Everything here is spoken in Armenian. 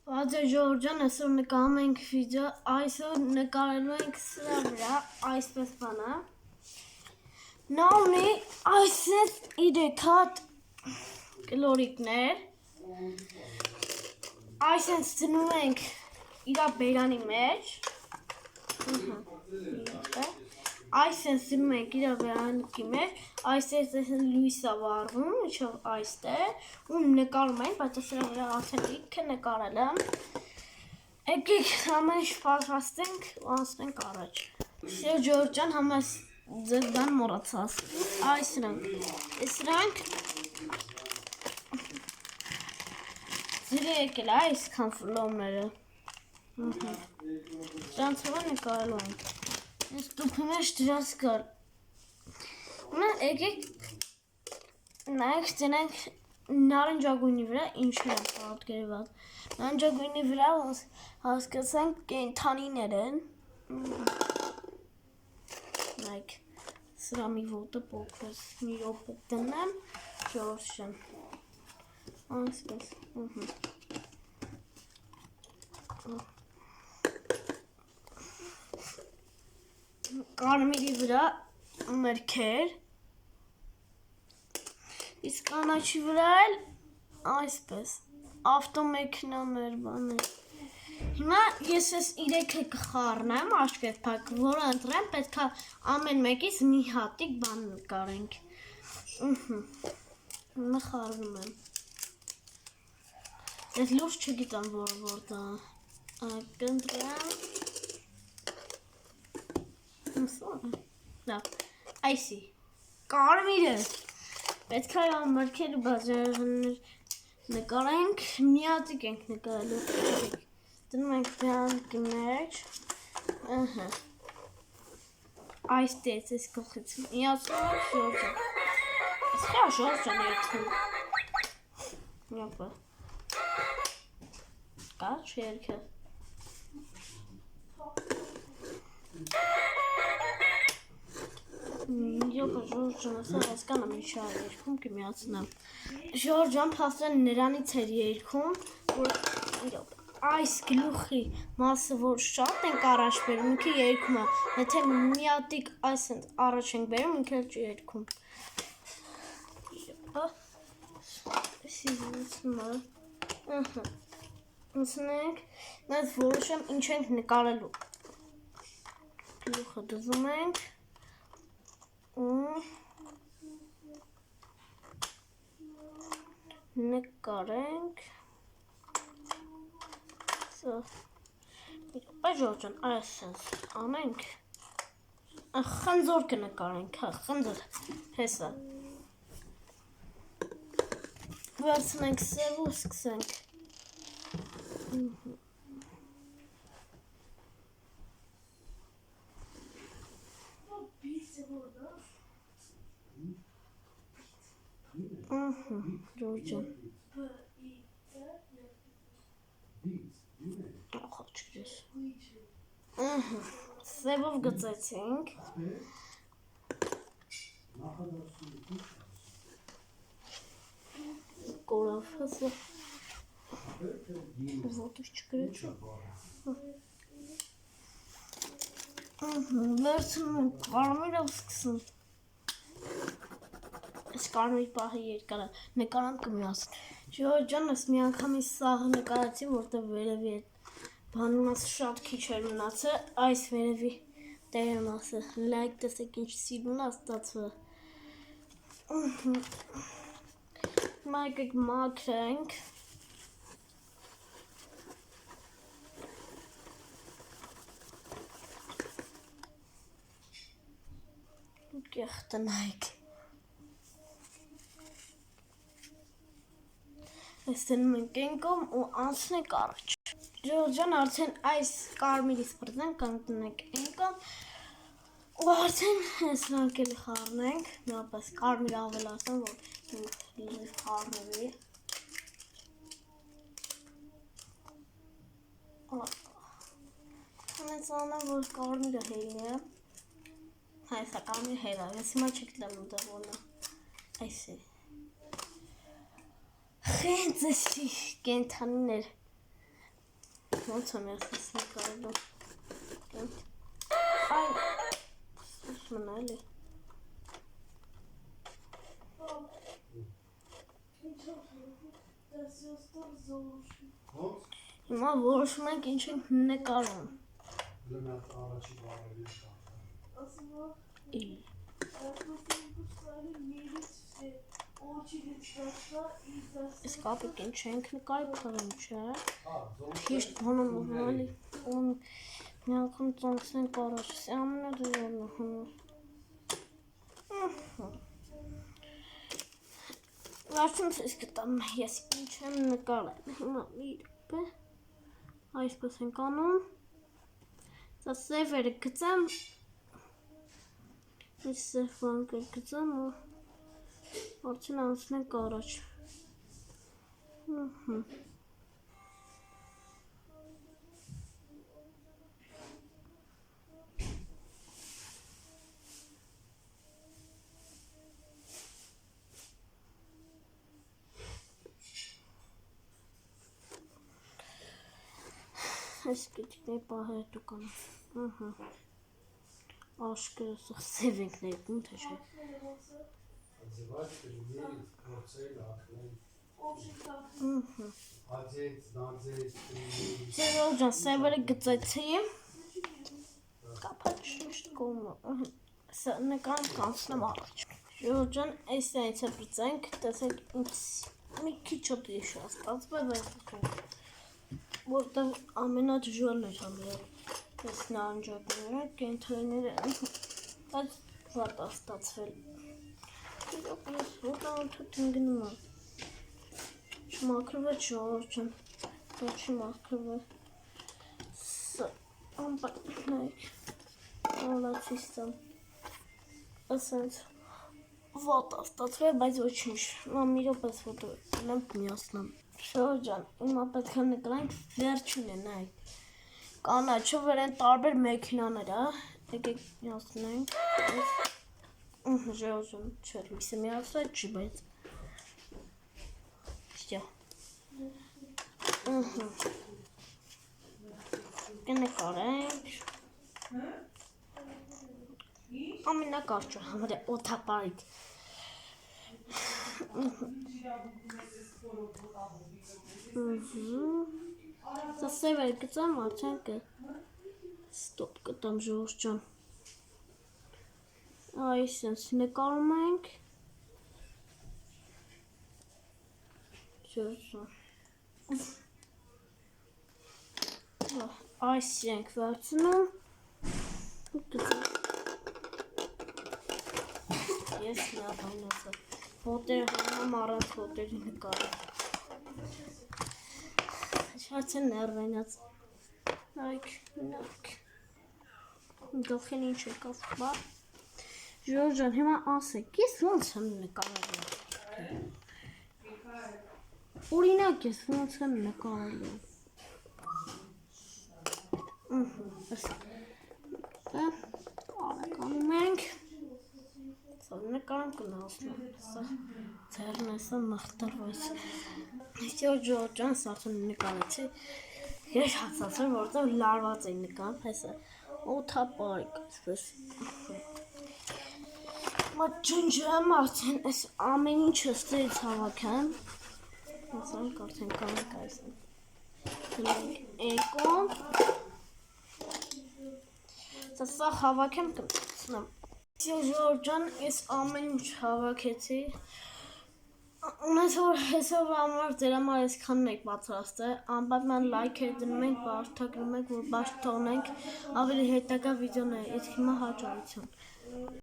Բացի Ժորժան, այսօր նկարում ենք վիդեո, այսօր նկարելու ենք սրա վրա, այսպես բանը։ Նա ունի այսպես 3 հատ կլորիկներ, այսպես դնում ենք իրա բերանի մեջ, այսպես դնում ենք իրա բերանի մեջ, այսպես լույսը վառվում, իջով այստեղ, ու նկարում ենք, բայց սրա վրա արդեն ինքը նկարել եմ։ Եկեք ամեն ինչ պատրաստենք ու անցնենք առաջ։ Սեր Ջորջան համես ձեր բան մոռացած։ Այս սրանք ձեր եկել է այսքան ֆլոմները։ Դրանց վրա նկարելու ենք։ Ես տուփի մեջ դրանց կար։ Նա եկեք նայեք դրանք նարնջագույնի վրա ինչ է պատկերված։ Նարնջագույնի վրա հասկացանք կենդանիներ են։ Նայեք սրա մի ոտը փոքրս մի րոպե դնեմ Ժորժան։ Այսպես։ Կարմիրի վրա մրգեր, իսկ կանաչի վրա էլ այսպես ավտոմեքենաներ բաներ։ Հիմա ես այս 3-ը կխառնեմ աչքեր փակ, որը ընտրեմ, պետք է ամեն մեկից մի հատիկ բան նկարենք։ Հիմա խառնում եմ։ Ես լուրջ չգիտեմ որտա կընտրեմ։ Այսի կարմիրը պետք է մրգերը բաժաներ նկարենք, միատիկ ենք նկարելու, դնում ենք բերանի մեջ, այստեղ ես կողքից միացնում Ժորժան, իսկա Ժորժան երդում, միապա, կաչ երկը, Ժորժան ասա հասկանամ ինչ է երգում կմիացնեմ։ Ժորժան փաստորեն նրանից էր երգում, որ այս գլուխի մասը որ շատ ենք առաջ բերում, ինքը երգում է, եթե միատիկ այսպես առաջ ենք բերում, ինքը չի երգում։ Ուսնենք, նայած որոշեմ ինչ ենք նկարելու։ Գլուխը դզում ենք։ Նկարենք Ժորժան այսպես անենք խնձոր կնկարենք, խնձոր հեսա վերցնենք սև ու սկսենք Ժորժան խոչքրես սևով գծեցինք կորավ հսը ոտուս չկրեց վերցնում ենք կարմիրով սկսում Այս կարմիր պահը երկար է, նկարան կմիացն։ Ժորժան ես մի անգամից սաղը նկարացի, որտեղ վերևի բանումաս շատ քիչ էր մնացը, այս վերևի տերը մասը, լայք տեսեք ինչ սիրուն է ստացվը։ Հիմա եկեք մաքրենք։ Կեղտը նայք։ Ես դնում ենք ենկում ու անցնենք առաջ։ Ժորժան արդեն այս կարմիրից պրդենք, կանգնենք ենկում ու արդեն սրանք էլ խառնենք, միապես կարմիր ավելացան, որ լիվ խառնվի։ Հենց անեմ, որ կարմիրը հերի է, հայսա կարմիր հերա, ես հիմա չեք դեմ ուտեղ ոնը, այս է։ Խենց էսի կենթանիներ ոնց եմ ասես նկարելու։ Այ ուսմն էլի։ Հիմա որոշում ենք ինչ ենք նկարում։ Իսկ ապիկ ինչ ենք նկարի փռին չէ։ Հիշտ բանն ուղղալի մի անգամ ծանցնենք առաջ, սա ամենադժվարն է։ Վերջում ցույց կտամ ես ինչ եմ նկարել։ Հիմա մի րոպե այսպես ենք անում։ Սա սևերը գծեմ։ Այս սև բանկը գծեմ ու արդեն անցնենք առաջ։ Այս կետիկների պահերը դու կանեմ։ Աշկերը սա սև ենք ներկում, թե չէ։ Ձերով ջան, սևերը գծեցի։ Կապա ճիշտ կողմը։ Սա նկարում կանցնեմ առաջ։ Ձերով ջան, այս այնց է բրծենք, տեսեք մի քիչ դիշ ստացվել, որտեղ ամենադժվարն էր համարել այս նարնջակները, կենտրոնները, բայց վատ է ստացվել։ Իրոք ես որտեղ գնում եմ։ Չմաքրվել Ժողովուրդ ջան, չի մաքրվել։ Սա անպայմանայք ալացիստան։ Ասենց վատ է ստացվել, բայց ոչինչ։ Մի րոպե ֆոտո ունեմ միացնեմ։ Ժողովուրդ ջան, հիմա պետք է նկարենք վերջինը, նայեք։ Կանաչով են տարբեր մեքենաներ, եկեք միացնենք։ Ժողովուրդ ջան, չէ, լույսը միացրել չի, բայց Ստյա։ Կնկարենք։ Ամենակարճը համարյա օդապարիկ։ Սա սևեր գծեմ, արդեն ստոպ կտամ Ժողովուրդ ջան։ Այսպես նկարում ենք։ Այս ենք վերցնում։ Ես միաբան ասա, ֆոտերը հանում առանց ֆոտերի նկարել։ Շատ են ներվենած։ Նայք, գլխին ինչ եկավ, բա։ Ժողովուրդ ջան, հիմա ասեք, ես ոնց եմ նկարել։ Օրինակ ես ոնց եմ նկարել։ Անում ենք։ Սա նկարում կնասնում, սա ձերն է սա մխտրվեց։ Ժողովուրդ ջան, սա արդեն նկարեցի։ Ես հասացել, որտեղ լարված էի նկարում, հեսա օդապարիկ այսպես։ Ջնջեմ արդեն այս ամեն ինչը ստերից հավաքեմ։ Ասանք արդեն կանենք այսն։ Երկում։ Սա հավաքեմ կնցնեմ։ Ժողովուրդ ջան, ես ամեն ինչ հավաքեցի։ Ունես որ հեսով համար ձեր համար այսքանն եք պատրաստել, անպայման լայքեր դնում ենք, բարդագրում ենք, որ բաց թողնենք ավելի հետագա վիդեոներ, իսկ հիմա հաջողություն։